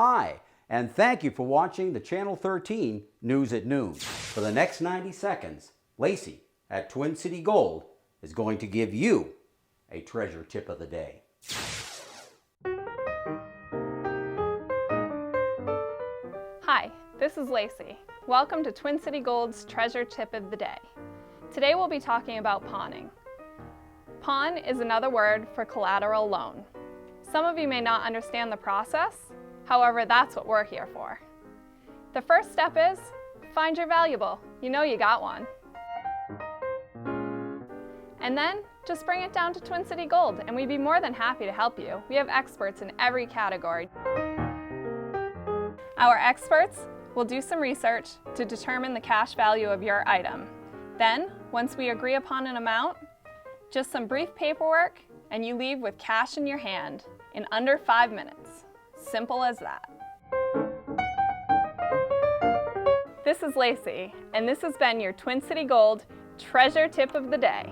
Hi, and thank you for watching the Channel 13 News at Noon. For the next 90 seconds, Lacey at Twin City Gold is going to give you a treasure tip of the day. Hi, this is Lacey. Welcome to Twin City Gold's Treasure Tip of the Day. Today we'll be talking about pawning. Pawn is another word for collateral loan. Some of you may not understand the process, however, that's what we're here for. The first step is find your valuable. You know you got one. And then just bring it down to Twin City Gold and we'd be more than happy to help you. We have experts in every category. Our experts will do some research to determine the cash value of your item. Then, once we agree upon an amount, just some brief paperwork and you leave with cash in your hand in under 5 minutes. Simple as that. This is Lacey, and this has been your Twin City Gold Treasure Tip of the Day.